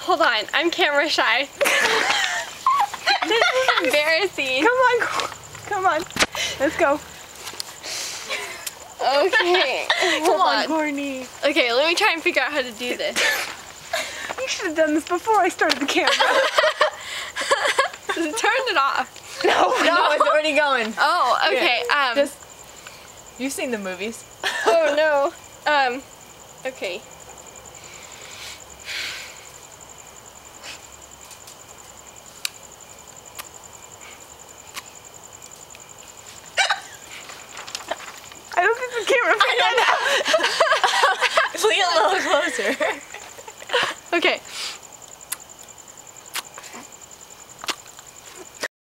Hold on, I'm camera shy. This is embarrassing. Come on. Let's go. Okay. Come on, Courtney. Okay, let me try and figure out how to do this. You should have done this before I started the camera. Turn it off. No, it's already going. Oh, okay. You've seen the movies. Oh no. Okay. I don't think the camera. I know. Lean a little closer.